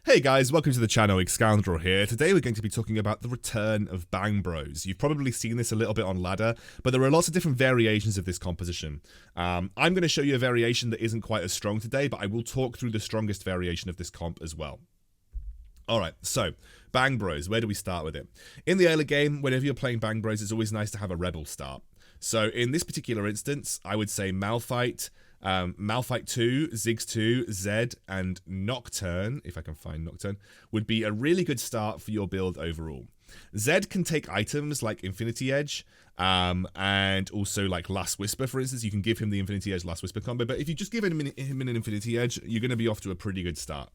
Hey guys, welcome to the channel, Excoundrel here. Today we're going to be talking about the return of Bangbros. You've probably seen this a little bit on ladder, but there are lots of different variations of this composition. I'm going to show you a variation that isn't quite as strong today, but I will talk through the strongest variation of this comp as well. Alright, so, Bangbros, where do we start with it? In the early game, whenever you're playing Bangbros, it's always nice to have a rebel start. So in this particular instance, I would say Malphite, Malphite 2, Ziggs 2, Zed, and Nocturne, if I can find Nocturne, would be a really good start for your build overall. Zed can take items like Infinity Edge, and also like Last Whisper, for instance. You can give him the Infinity Edge Last Whisper combo, but if you just give him an Infinity Edge, you're going to be off to a pretty good start.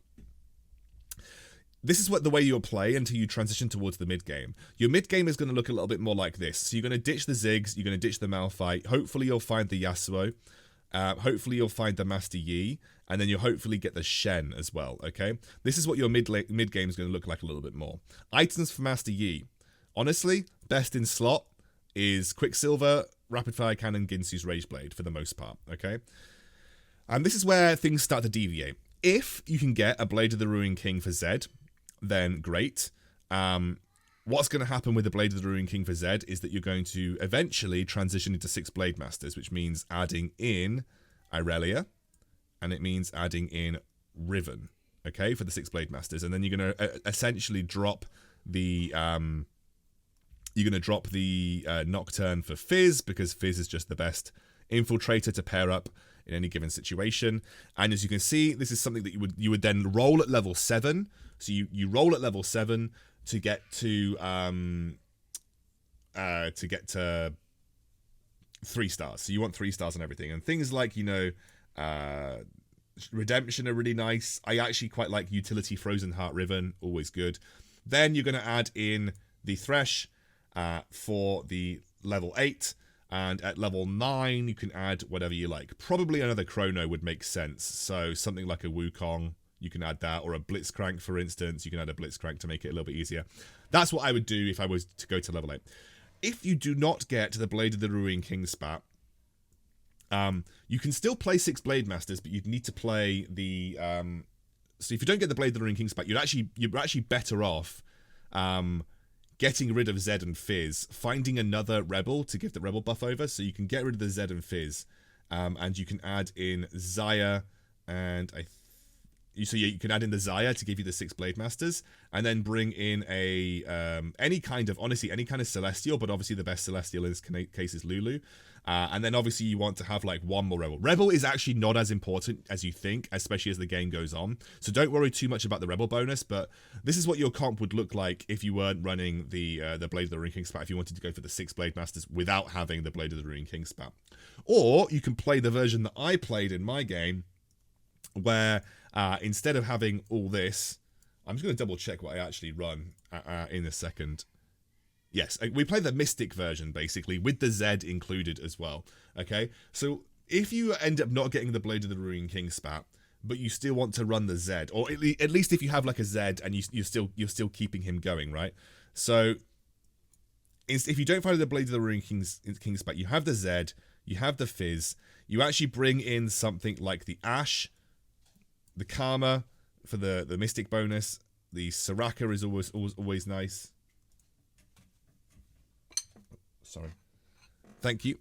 This is the way you'll play until you transition towards the mid-game. Your mid-game is going to look a little bit more like this. So you're going to ditch the Ziggs, you're going to ditch the Malphite, hopefully you'll find the Yasuo, hopefully you'll find the Master Yi, and then you'll hopefully get the Shen as well, okay? This is what your mid-game is going to look like a little bit more. Items for Master Yi. Honestly, best in slot is Quicksilver, Rapid Fire Cannon, Ginsu's Rage Blade for the most part, okay? And this is where things start to deviate. If you can get a Blade of the Ruined King for Zed, then great. What's going to happen with the Blade of the Ruined King for Zed is that you're going to eventually transition into 6 Blade Masters, which means adding in Irelia, and it means adding in Riven, okay, for the 6 Blade Masters. And then you're going to essentially drop the Nocturne for Fizz, because Fizz is just the best infiltrator to pair up in any given situation. And as you can see, this is something that you would then roll at level 7. So you roll at level 7 to get to 3 stars. So you want 3 stars on everything. And things like, Redemption are really nice. I actually quite like Utility Frozen Heart Riven, always good. Then you're going to add in the Thresh for the level 8. And at level 9, you can add whatever you like. Probably another Chrono would make sense. So something like a Wukong, you can add that. Or a Blitzcrank, for instance. You can add a Blitzcrank to make it a little bit easier. That's what I would do if I was to go to level 8. If you do not get to the Blade of the Ruined King spat, you can still play 6 Blade Masters, but you'd need to play the... so if you don't get the Blade of the Ruined King spat, you're actually better off... getting rid of Zed and Fizz, finding another Rebel to give the Rebel buff over, so you can get rid of the Zed and Fizz, and you can add in Xayah, and you can add in the Xayah to give you the 6 Blade Masters, and then bring in any kind of Celestial, but obviously the best Celestial in this case is Lulu. And then obviously you want to have like one more Rebel. Rebel is actually not as important as you think, especially as the game goes on. So don't worry too much about the Rebel bonus, but this is what your comp would look like if you weren't running the Blade of the Ruined King spat, if you wanted to go for the 6 Blade Masters without having the Blade of the Ruined King spat. Or you can play the version that I played in my game, where instead of having all this, I'm just going to double check what I actually run in a second. Yes, we play the Mystic version, basically, with the Zed included as well, okay? So if you end up not getting the Blade of the Ruined King spat, but you still want to run the Zed, or at least if you have like a Zed and you're still keeping him going, right? So if you don't find the Blade of the Ruined King spat, you have the Zed, you have the Fizz, you actually bring in something like the Ashe, the Karma for the Mystic bonus, the Soraka is always nice. Sorry. Thank you.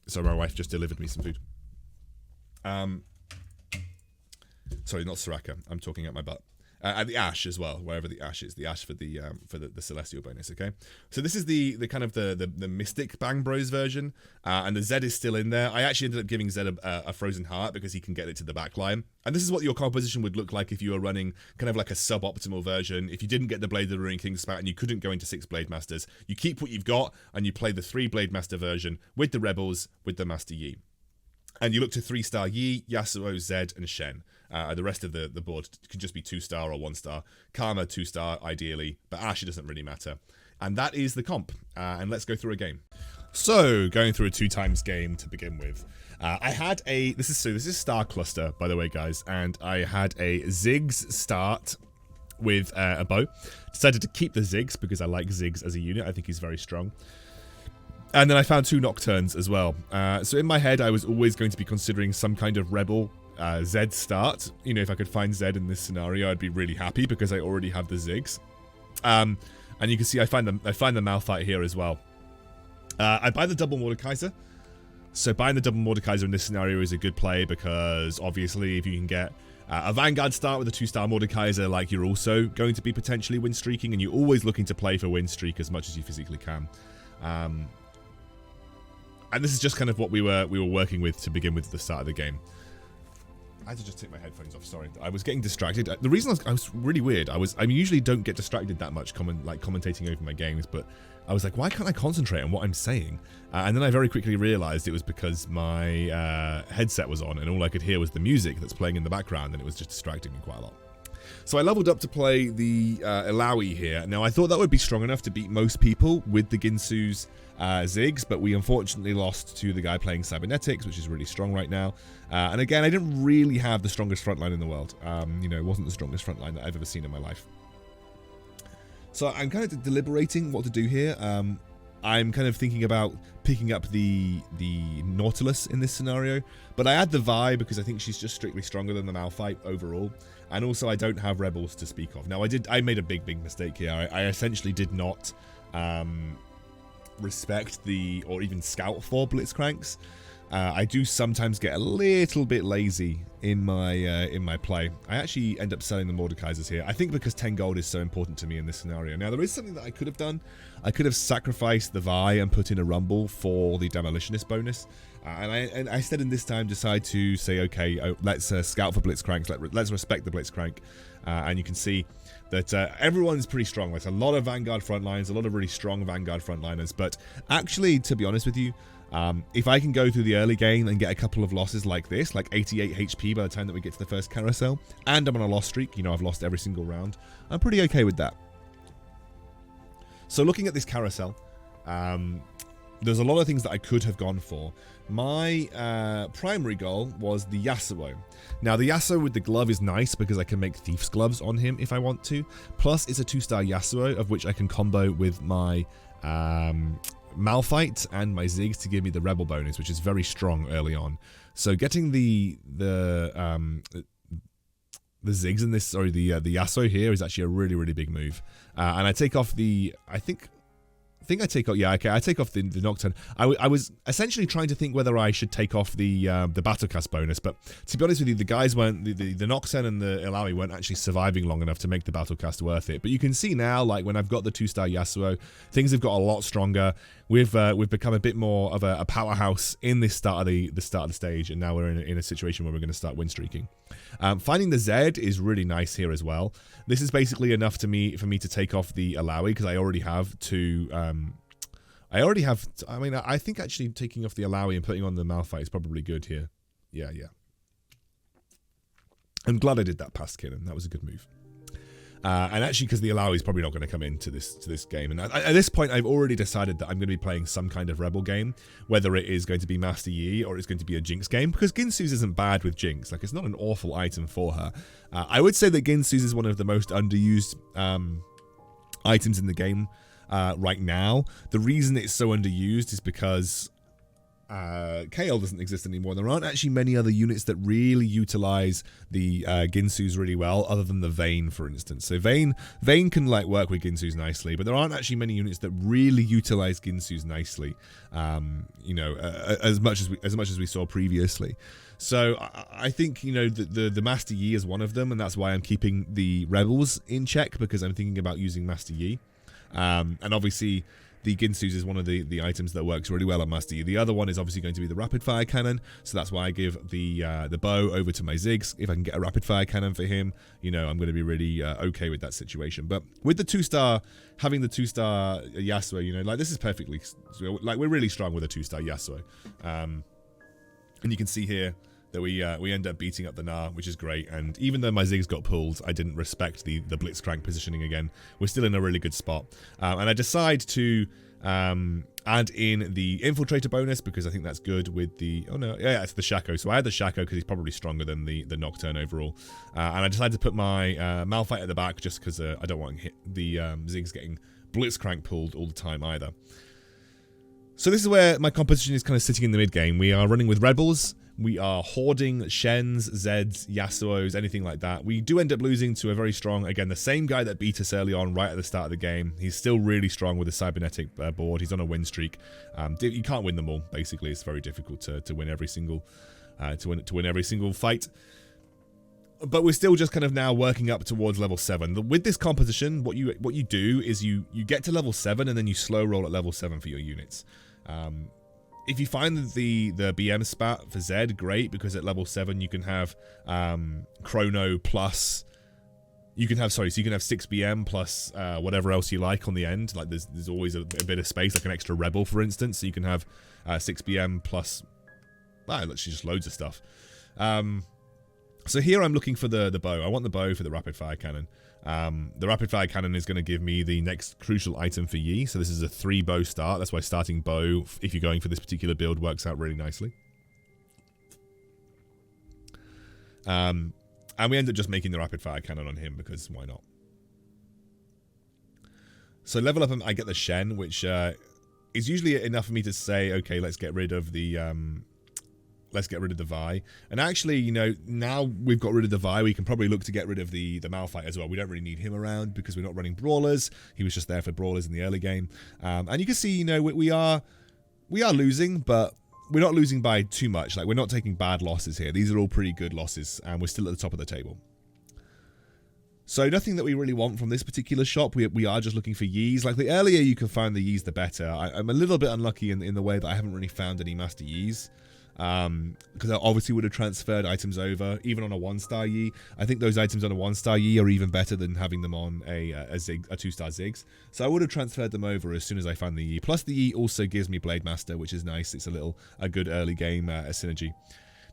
Sorry, my wife just delivered me some food. Sorry, not Soraka. I'm talking out my butt. And the Ashe as well, wherever the Ashe is. The Ashe for the Celestial bonus, okay? So this is the kind of the Mystic Bangbros version, and the Zed is still in there. I actually ended up giving Zed a Frozen Heart because he can get it to the backline. And this is what your composition would look like if you were running kind of like a suboptimal version. If you didn't get the Blade of the Ruined King spat and you couldn't go into 6 Blade Masters, you keep what you've got and you play the 3 Blade Master version with the Rebels, with the Master Yi. And you look to 3-star Yi, Yasuo, Zed, and Shen. The rest of the board could just be 2-star or 1-star. Karma, 2-star, ideally. But Ashe doesn't really matter. And that is the comp. And let's go through a game. So, going through a 2x game to begin with. I had a... This is Star Cluster, by the way, guys. And I had a Ziggs start with a bow. Decided to keep the Ziggs because I like Ziggs as a unit. I think he's very strong. And then I found 2 Nocturnes as well. So in my head, I was always going to be considering some kind of Rebel Zed start. You know, if I could find Zed in this scenario, I'd be really happy because I already have the Ziggs. And you can see I find the Malphite here as well. I buy the double Mordekaiser. So buying the double Mordekaiser in this scenario is a good play because obviously if you can get a Vanguard start with a 2-star Mordekaiser, like, you're also going to be potentially win streaking, and you're always looking to play for win streak as much as you physically can. And this is just kind of what we were working with to begin with at the start of the game. I had to just take my headphones off. Sorry, I was getting distracted. The reason I was really weird. I usually don't get distracted that much commentating over my games, but I was like, why can't I concentrate on what I'm saying? And then I very quickly realized it was because my headset was on, and all I could hear was the music that's playing in the background, and it was just distracting me quite a lot. So I leveled up to play the Illaoi here. Now, I thought that would be strong enough to beat most people with the Ginsu's Ziggs, but we unfortunately lost to the guy playing Cybernetics, which is really strong right now. And again, I didn't really have the strongest frontline in the world. You know, it wasn't the strongest frontline that I've ever seen in my life. So I'm kind of deliberating what to do here. I'm kind of thinking about picking up the Nautilus in this scenario, but I add the Vi because I think she's just strictly stronger than the Malphite overall, and also I don't have Rebels to speak of. Now I made a big mistake here. I essentially did not respect or even scout for Blitzcranks. I do sometimes get a little bit lazy in my play. I actually end up selling the Mordekaisers here. I think because 10 gold is so important to me in this scenario. Now, there is something that I could have done. I could have sacrificed the Vi and put in a Rumble for the Demolitionist bonus. And I instead in this time decide to say, okay, let's scout for Blitzcranks. Let's respect the Blitzcrank. And you can see that everyone's pretty strong. There's a lot of Vanguard frontlines, a lot of really strong Vanguard frontliners. But actually, to be honest with you, if I can go through the early game and get a couple of losses like this, like 88 HP by the time that we get to the first carousel, and I'm on a loss streak, you know, I've lost every single round, I'm pretty okay with that. So looking at this carousel, there's a lot of things that I could have gone for. My primary goal was the Yasuo. Now, the Yasuo with the glove is nice because I can make Thief's Gloves on him if I want to. Plus, it's a 2-star Yasuo, of which I can combo with my Malphite and my Ziggs to give me the Rebel bonus, which is very strong early on. So getting the Ziggs in this, sorry, the Yasuo here is actually a really big move. And I take off the, I think I take off, yeah, okay, I take off the Nocturne. I was essentially trying to think whether I should take off the Battlecast bonus, but to be honest with you, the guys weren't, the Nocturne and the Illaoi weren't actually surviving long enough to make the Battlecast worth it. But you can see now, like, when I've got the 2-star Yasuo, things have got a lot stronger. We've become a bit more of a powerhouse in this start of the stage, and now we're in a situation where we're going to start win streaking. Finding the Zed is really nice here as well. This is basically enough for me to take off the Illaoi because I already have two. I mean, I think actually taking off the Illaoi and putting on the Malphite is probably good here. Yeah. I'm glad I did that past Kinnan. That was a good move. And actually, because the Illaoi is probably not going to come into this game. And at this point, I've already decided that I'm going to be playing some kind of Rebel game, whether it is going to be Master Yi or it's going to be a Jinx game, because Ginsu's isn't bad with Jinx. Like, it's not an awful item for her. I would say that Ginsu's is one of the most underused items in the game right now. The reason it's so underused is because KL doesn't exist anymore. There aren't actually many other units that really utilize the Ginsu's really well, other than the Vayne, for instance. So Vayne can like work with Ginsu's nicely, but there aren't actually many units that really utilize Ginsu's nicely. You know, as much as we saw previously. So I think, you know, the Master Yi is one of them, and that's why I'm keeping the Rebels in check, because I'm thinking about using Master Yi. And obviously, the Ginsu's is one of the items that works really well on Master Yi. The other one is obviously going to be the rapid fire cannon, so that's why I give the bow over to my Ziggs. If I can get a rapid fire cannon for him, you know, I'm going to be really okay with that situation. But with the 2-star, having the 2-star Yasuo, you know, like, this is perfectly, like, we're really strong with a 2-star Yasuo. And you can see here that we end up beating up the Gnar, which is great. And even though my Ziggs got pulled, I didn't respect the Blitzcrank positioning again. We're still in a really good spot. And I decide to add in the Infiltrator bonus, because I think that's good with the... Oh, no. Yeah, it's the Shaco. So I had the Shaco because he's probably stronger than the Nocturne overall. And I decided to put my Malphite at the back just because I don't want the Ziggs getting Blitzcrank pulled all the time either. So this is where my composition is kind of sitting in the mid game. We are running with Rebels. We are hoarding Shens, Zeds, Yasuos, anything like that. We do end up losing to a very strong, again, the same guy that beat us early on right at the start of the game. He's still really strong with a cybernetic board. He's on a win streak. You can't win them all, basically. It's very difficult to win every single to win every single fight. But we're still just kind of now working up towards level 7. With this composition, what you do is you get to level 7 and then you slow roll at level 7 for your units. If you find the BM spat for Zed, great, because at level 7 you can have Chrono plus... You can have 6 BM plus whatever else you like on the end. Like there's always a bit of space, like an extra Rebel, for instance. So you can have 6 BM plus... literally just loads of stuff. So here I'm looking for the bow. I want the bow for the rapid fire cannon. The rapid fire cannon is going to give me the next crucial item for Yi. So this is a 3 bow start. That's why starting bow, if you're going for this particular build, works out really nicely. And we end up just making the rapid fire cannon on him because why not? So level up, I get the Shen, which is usually enough for me to say, okay, let's get rid of the Vi. And actually, you know, now we've got rid of the Vi, we can probably look to get rid of the Malphite as well. We don't really need him around because we're not running Brawlers. He was just there for Brawlers in the early game. And you can see, you know, we are losing, but we're not losing by too much. Like, we're not taking bad losses here. These are all pretty good losses, and we're still at the top of the table. So nothing that we really want from this particular shop. We are just looking for Yis. Like, the earlier you can find the Yis, the better. I'm a little bit unlucky in the way that I haven't really found any Master Yis. Because I obviously would have transferred items over, even on a 1-star Yi. I think those items on a 1-star Yi are even better than having them on a 2-star Ziggs. So I would have transferred them over as soon as I found the Yi. Plus the Yi also gives me Blade Master, which is nice. It's a good early game synergy.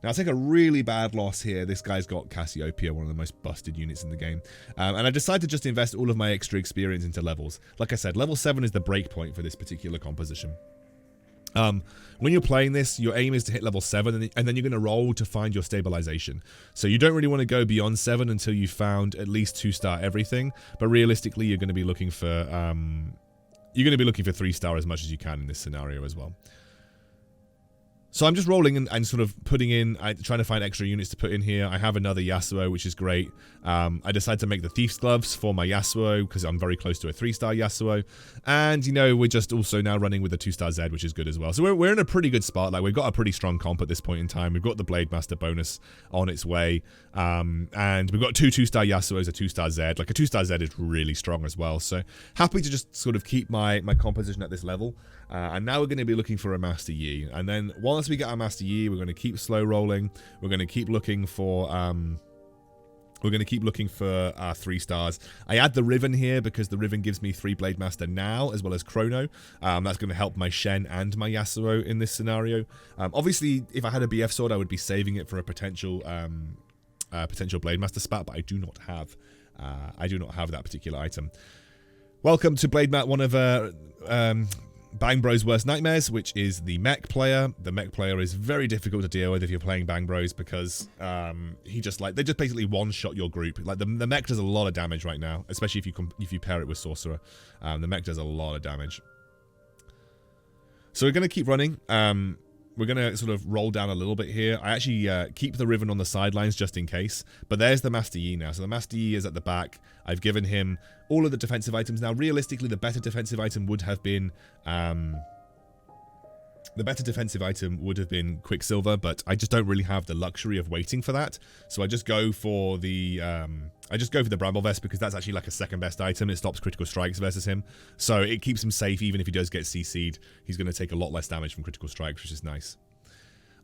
Now, I take a really bad loss here. This guy's got Cassiopeia, one of the most busted units in the game. And I decided to just invest all of my extra experience into levels. Like I said, level 7 is the break point for this particular composition. When you're playing this, your aim is to hit level 7, and then you're going to roll to find your stabilization. So you don't really want to go beyond 7 until you've found at least 2-star everything. But realistically, you're going to be looking for 3-star as much as you can in this scenario as well. So I'm just rolling and sort of putting in, trying to find extra units to put in here. I have another Yasuo, which is great. I decided to make the Thief's Gloves for my Yasuo, because I'm very close to a 3-star Yasuo. And, you know, we're just also now running with a 2-star Zed, which is good as well. So we're in a pretty good spot. Like, we've got a pretty strong comp at this point in time. We've got the Blade Master bonus on its way. And we've got 2 2-star Yasuos, a 2-star Zed. Like, a 2-star Zed is really strong as well. So happy to just sort of keep my composition at this level. And now we're going to be looking for a Master Yi. And then once we get our Master Yi, we're going to keep slow rolling. We're going to keep looking for 3 stars. I add the Riven here because the Riven gives me 3 Blade Master now, as well as Chrono. That's going to help my Shen and my Yasuo in this scenario. Obviously, if I had a BF sword, I would be saving it for a potential Blade Master spat, but I do not have that particular item. Welcome to Blade Mat, one of Bangbros' worst nightmares, which is the mech player. The mech player is very difficult to deal with if you're playing Bangbros because they just basically one-shot your group. Like the mech does a lot of damage right now, especially if you pair it with Sorcerer. The mech does a lot of damage. So we're going to keep running. We're going to sort of roll down a little bit here. I actually keep the Riven on the sidelines just in case. But there's the Master Yi now. So the Master Yi is at the back. I've given him all of the defensive items. Now, realistically, the better defensive item would have been... Quicksilver, but I just don't really have the luxury of waiting for that. So I just go for the Bramble Vest because that's actually like a second best item. It stops critical strikes versus him. So it keeps him safe even if he does get CC'd. He's going to take a lot less damage from critical strikes, which is nice.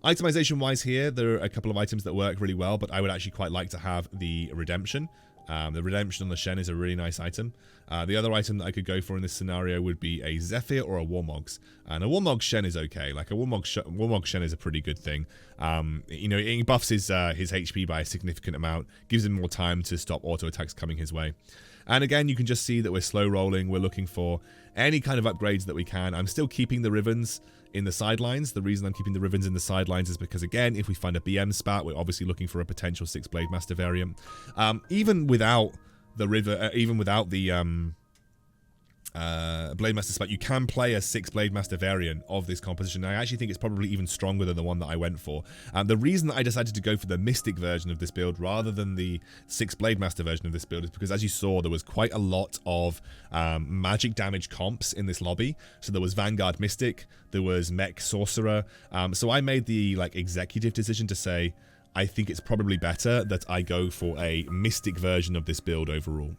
Itemization wise here, there are a couple of items that work really well, but I would actually quite like to have the Redemption. The Redemption on the Shen is a really nice item. The other item that I could go for in this scenario would be a Zephyr or a Warmogs. And a Warmog Shen is okay. Like a Warmog Shen is a pretty good thing. You know, it buffs his HP by a significant amount, gives him more time to stop auto attacks coming his way. And again, you can just see that we're slow rolling. We're looking for any kind of upgrades that we can. I'm still keeping the Rivens in the sidelines. The reason I'm keeping the Rivens in the sidelines is because, again, if we find a BM spat, we're obviously looking for a potential 6 Blade Master variant. Even without the Blademaster spat, you can play a 6 Blademaster variant of this composition. I actually think it's probably even stronger than the one that I went for. The reason that I decided to go for the Mystic version of this build rather than the 6 Blademaster version of this build is because, as you saw, there was quite a lot of magic damage comps in this lobby. So there was Vanguard Mystic, there was Mech Sorcerer. So I made the executive decision to say, I think it's probably better that I go for a Mystic version of this build overall.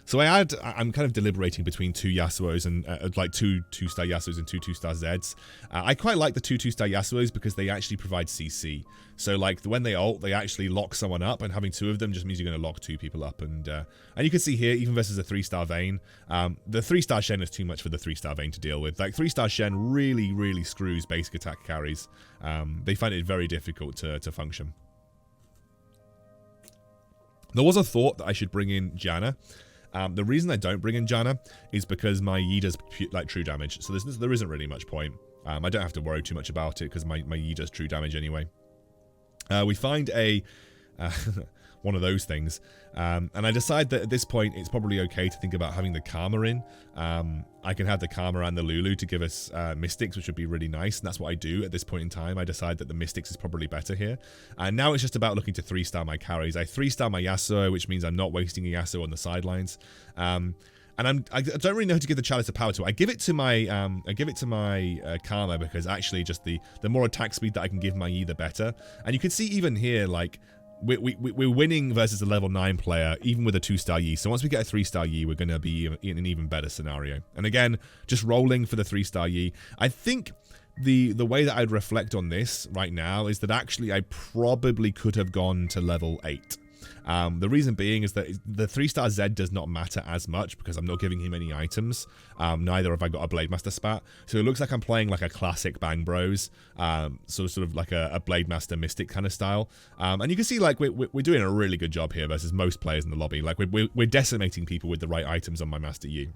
So I'm kind of deliberating between 2 Yasuos and like two 2-star Yasuos and 2 2-star Zeds. I quite like the 2 2-star Yasuos because they actually provide CC. So like when they ult, they actually lock someone up, and having 2 of them just means you're going to lock 2 people up. And you can see here, even versus a 3-star Vayne, the 3-star Shen is too much for the 3-star Vayne to deal with. Like 3-star Shen really screws basic attack carries. They find it very difficult to function. There was a thought that I should bring in Janna. The reason I don't bring in Janna is because my Yi does like true damage, so there isn't really much point. I don't have to worry too much about it because my Yi does true damage anyway. We find a one of those things, and I decide that at this point it's probably okay to think about having the Karma in. I can have the Karma and the Lulu to give us Mystics, which would be really nice, and that's what I do at this point in time. I decide that the Mystics is probably better here. And now it's just about looking to 3-star my carries. I 3-star my Yasuo, which means I'm not wasting a Yasuo on the sidelines. And I don't really know who to give the Chalice of Power to. I give it to my Karma because actually just the more attack speed that I can give my Yi, the better. And you can see even here, like, we're winning versus a level 9 player, even with a 2-star Yi. So once we get a 3-star Yi, we're going to be in an even better scenario. And again, just rolling for the 3-star Yi. I think the way that I'd reflect on this right now is that actually I probably could have gone to level 8. The reason being is that the 3-star Zed does not matter as much because I'm not giving him any items. Neither have I got a Blademaster spat. So it looks like I'm playing like a classic Bangbros, sort of like a Blademaster Mystic kind of style. And you can see like we're doing a really good job here versus most players in the lobby. Like we're decimating people with the right items on my Master Yi.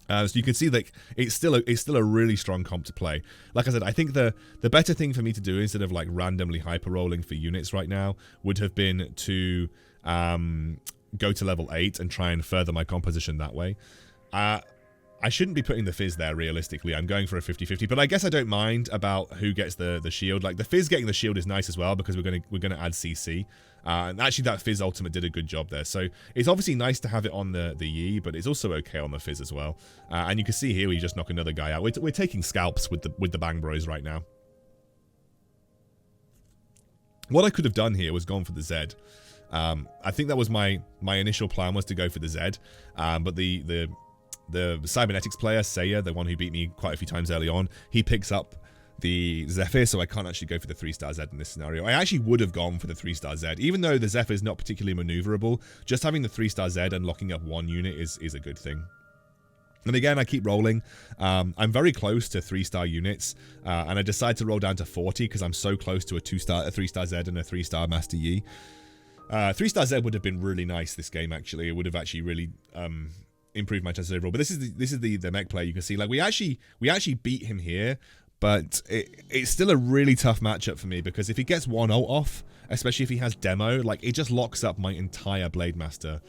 So you can see that it's still a really strong comp to play. Like I said, I think the better thing for me to do instead of like randomly hyper rolling for units right now would have been to go to level 8 and try and further my composition that way. I shouldn't be putting the Fizz there realistically. I'm going for a 50-50, but I guess I don't mind about who gets the shield. Like the Fizz getting the shield is nice as well because we're gonna add CC. And actually that Fizz ultimate did a good job there. So it's obviously nice to have it on the Yi, but it's also okay on the Fizz as well. And you can see here we just knock another guy out. We're taking scalps with the Bangbros right now. What I could have done here was gone for the Zed. I think that was my initial plan, was to go for the Zed. But the cybernetics player, Saya, the one who beat me quite a few times early on, he picks up the Zephyr, so I can't actually go for the 3-star Zed in this scenario. I actually would have gone for the 3-star Zed, even though the Zephyr is not particularly maneuverable. Just having the 3-star Zed and locking up one unit is a good thing. And again, I keep rolling. I'm very close to 3-star units, and I decide to roll down to 40 because I'm so close to a 3-star Zed and a 3-star Master Yi. 3-star Zed would have been really nice this game, actually. It would have actually really improved my chances overall. But this is the mech player. You can see, like, we actually beat him here. But it's still a really tough matchup for me because if he gets one ult off, especially if he has demo, like it just locks up my entire Blademaster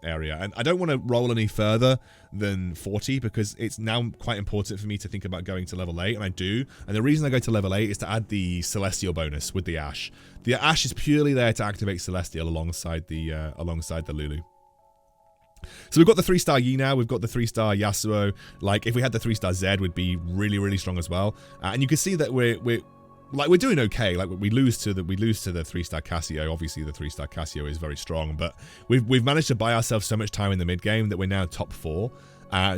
area. And I don't want to roll any further than 40 because it's now quite important for me to think about going to level 8, and I do. And the reason I go to level 8 is to add the Celestial bonus with the Ashe. The Ashe is purely there to activate Celestial alongside the Lulu. So we've got the 3-star Yi now, we've got the 3-star Yasuo. Like, if we had the 3-star Zed, we'd be really strong as well. And you can see that we're doing okay. Like, we lose to the 3-star Cassio. Obviously, the 3-star Cassio is very strong, but we've managed to buy ourselves so much time in the mid game that we're now top 4.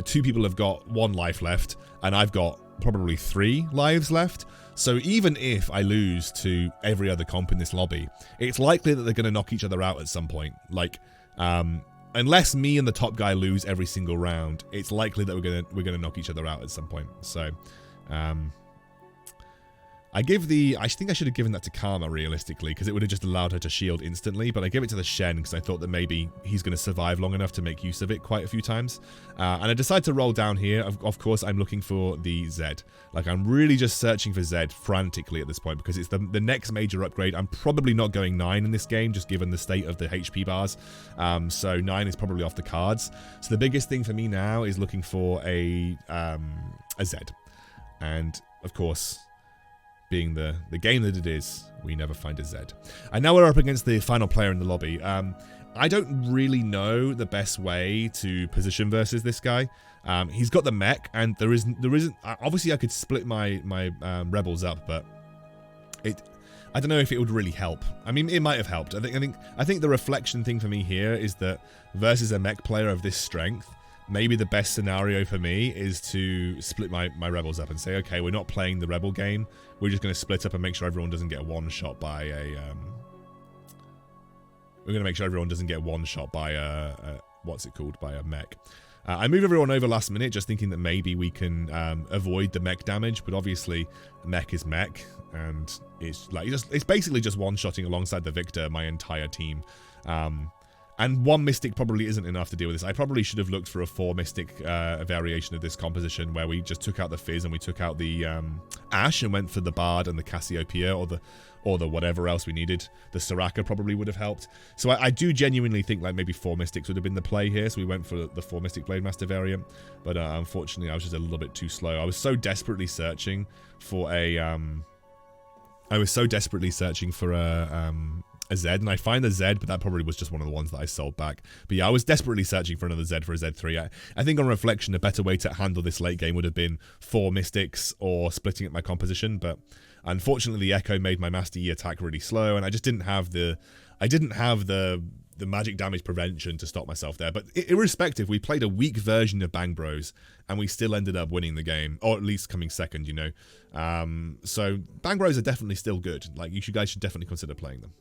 2 people have got 1 life left, and I've got probably 3 lives left. So even if I lose to every other comp in this lobby, it's likely that they're going to knock each other out at some point. Like, unless me and the top guy lose every single round, it's likely that we're gonna knock each other out at some point. So, I think I should have given that to Karma, realistically, because it would have just allowed her to shield instantly, but I gave it to the Shen because I thought that maybe he's going to survive long enough to make use of it quite a few times. And I decided to roll down here. Of course, I'm looking for the Zed. Like, I'm really just searching for Zed frantically at this point, because it's the next major upgrade. I'm probably not going 9 in this game, just given the state of the HP bars. So 9 is probably off the cards. So the biggest thing for me now is looking for a Zed. And, of course, being the game that it is, we never find a Zed. And now we're up against the final player in the lobby. I don't really know the best way to position versus this guy. He's got the mech, and there isn't. Obviously, I could split my rebels up, but I don't know if it would really help. I mean, it might have helped. I think the reflection thing for me here is that versus a mech player of this strength, maybe the best scenario for me is to split my rebels up and say, okay, we're not playing the rebel game. We're just going to split up and make sure everyone doesn't get one shot by a. We're going to make sure everyone doesn't get one shot by a what's it called? By a mech. I moved everyone over last minute, just thinking that maybe we can avoid the mech damage, but obviously mech is mech, and it's like it's basically just one-shotting alongside the victor my entire team. And 1 Mystic probably isn't enough to deal with this. I probably should have looked for a 4 Mystic variation of this composition, where we just took out the Fizz and we took out the Ash and went for the Bard and the Cassiopeia, or the whatever else we needed. The Soraka probably would have helped. So I do genuinely think like maybe 4 Mystics would have been the play here. So we went for the 4 Mystic Blade Master variant. But unfortunately, I was just a little bit too slow. I was so desperately searching for a Zed, and I find a Zed, but that probably was just one of the ones that I sold back. But yeah, I was desperately searching for another Zed for a Z3. I think on reflection, a better way to handle this late game would have been 4 Mystics or splitting up my composition, but unfortunately the Echo made my Master Yi attack really slow, and I just didn't have the magic damage prevention to stop myself there. But irrespective, we played a weak version of Bangbros, and we still ended up winning the game, or at least coming second, you know. So Bangbros are definitely still good. Like, you guys should definitely consider playing them.